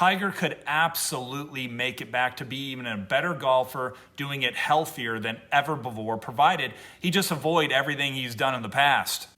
Tiger could absolutely make it back to be even a better golfer, doing it healthier than ever before, provided he just avoid everything he's done in the past.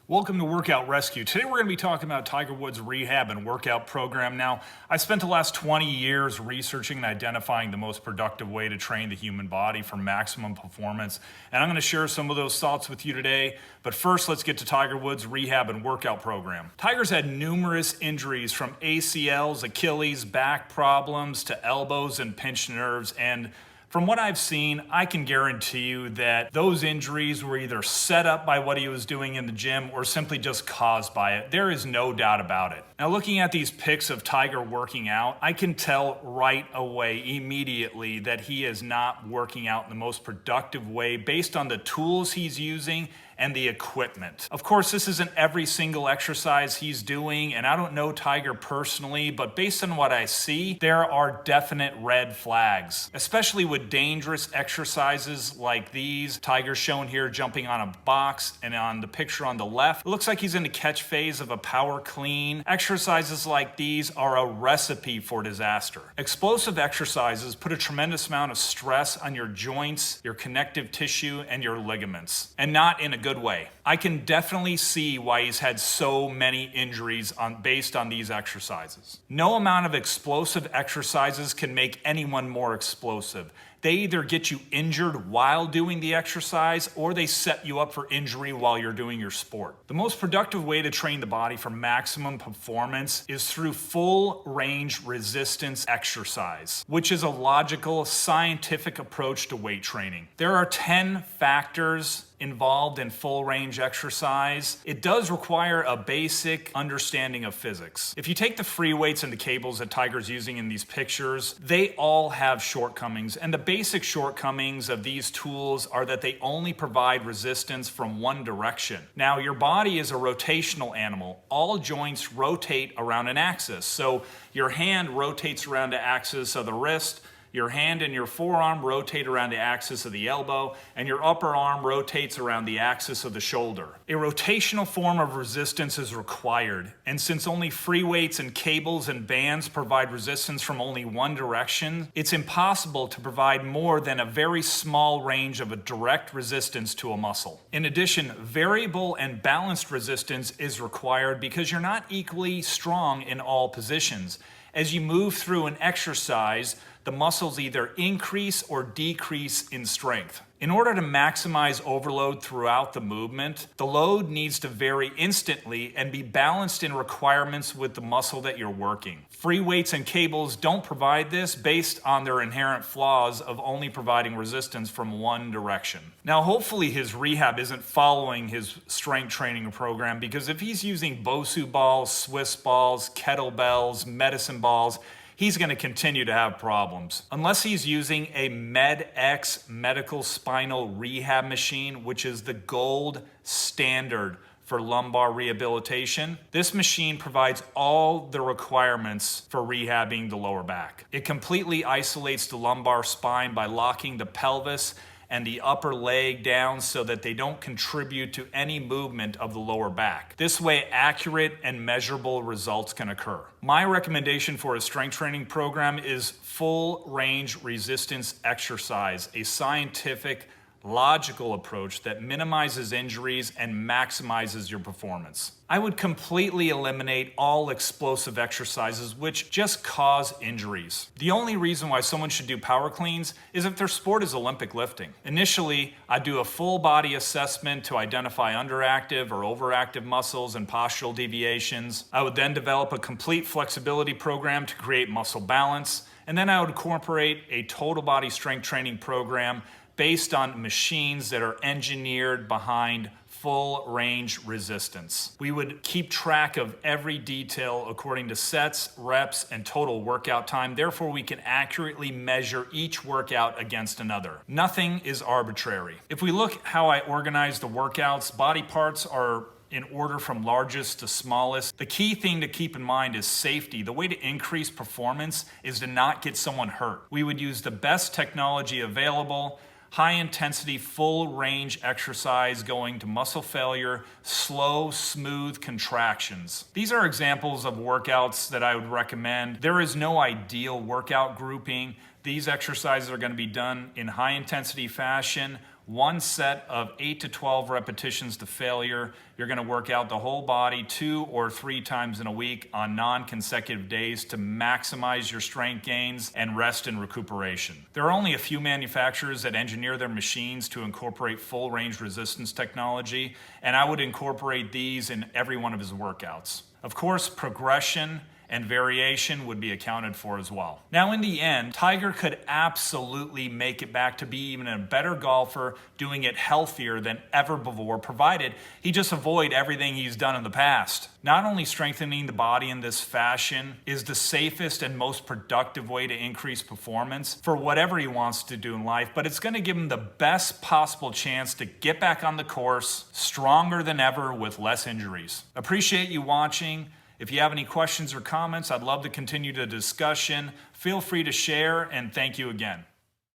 Welcome to Workout Rescue. Today we're going to be talking about Tiger Woods' rehab and workout program. Now, I spent the last 20 years researching and identifying the most productive way to train the human body for maximum performance, and I'm going to share some of those thoughts with you today. But first, let's get to Tiger Woods' rehab and workout program. Tiger's had numerous injuries, from ACLs, Achilles, back problems, to elbows and pinched nerves, and from what I've seen, I can guarantee you that those injuries were either set up by what he was doing in the gym or simply just caused by it. There is no doubt about it. Now, looking at these pics of Tiger working out, I can tell right away, immediately, that he is not working out in the most productive way based on the tools he's using and the equipment. Of course, this isn't every single exercise he's doing, and I don't know Tiger personally, but based on what I see, there are definite red flags, especially with dangerous exercises like these. Tiger's shown here jumping on a box, and on the picture on the left, it looks like he's in the catch phase of a power clean. Exercises like these are a recipe for disaster. Explosive exercises put a tremendous amount of stress on your joints, your connective tissue, and your ligaments, and not in a good way. I can definitely see why he's had so many injuries based on these exercises. No amount of explosive exercises can make anyone more explosive. They either get you injured while doing the exercise, or they set you up for injury while you're doing your sport. The most productive way to train the body for maximum performance is through full range resistance exercise, which is a logical, scientific approach to weight training. There are 10 factors involved in full range exercise. It does require a basic understanding of physics. If you take the free weights and the cables that Tiger's using in these pictures, they all have shortcomings, and the basic shortcomings of these tools are that they only provide resistance from one direction. Now, your body is a rotational animal. All joints rotate around an axis. So your hand rotates around the axis of the wrist, your hand and your forearm rotate around the axis of the elbow, and your upper arm rotates around the axis of the shoulder. A rotational form of resistance is required, and since only free weights and cables and bands provide resistance from only one direction, it's impossible to provide more than a very small range of a direct resistance to a muscle. In addition, variable and balanced resistance is required because you're not equally strong in all positions. As you move through an exercise, the muscles either increase or decrease in strength. In order to maximize overload throughout the movement, the load needs to vary instantly and be balanced in requirements with the muscle that you're working. Free weights and cables don't provide this based on their inherent flaws of only providing resistance from one direction. Now, hopefully his rehab isn't following his strength training program, because if he's using Bosu balls, Swiss balls, kettlebells, medicine balls, he's going to continue to have problems. Unless he's using a MedX medical spinal rehab machine, which is the gold standard for lumbar rehabilitation. This machine provides all the requirements for rehabbing the lower back. It completely isolates the lumbar spine by locking the pelvis and the upper leg down so that they don't contribute to any movement of the lower back. This way, accurate and measurable results can occur. My recommendation for a strength training program is full range resistance exercise, a scientific, logical approach that minimizes injuries and maximizes your performance. I would completely eliminate all explosive exercises which just cause injuries. The only reason why someone should do power cleans is if their sport is Olympic lifting. Initially, I do a full body assessment to identify underactive or overactive muscles and postural deviations. I would then develop a complete flexibility program to create muscle balance, and then I would incorporate a total body strength training program based on machines that are engineered behind full range resistance. We would keep track of every detail according to sets, reps, and total workout time. Therefore, we can accurately measure each workout against another. Nothing is arbitrary. If we look how I organize the workouts, body parts are in order from largest to smallest. The key thing to keep in mind is safety. The way to increase performance is to not get someone hurt. We would use the best technology available, high intensity, full range exercise going to muscle failure, slow, smooth contractions. These are examples of workouts that I would recommend. There is no ideal workout grouping. These exercises are going to be done in high intensity fashion. One set of 8 to 12 repetitions to failure. You're going to work out the whole body 2 or 3 times in a week on non-consecutive days to maximize your strength gains and rest and recuperation. There are only a few manufacturers that engineer their machines to incorporate full range resistance technology, and I would incorporate these in every one of his workouts. Of course, progression and variation would be accounted for as well. Now, in the end, Tiger could absolutely make it back to be even a better golfer, doing it healthier than ever before, provided he just avoid everything he's done in the past. Not only strengthening the body in this fashion is the safest and most productive way to increase performance for whatever he wants to do in life, but it's going to give him the best possible chance to get back on the course, stronger than ever with less injuries. Appreciate you watching. If you have any questions or comments, I'd love to continue the discussion. Feel free to share, and thank you again.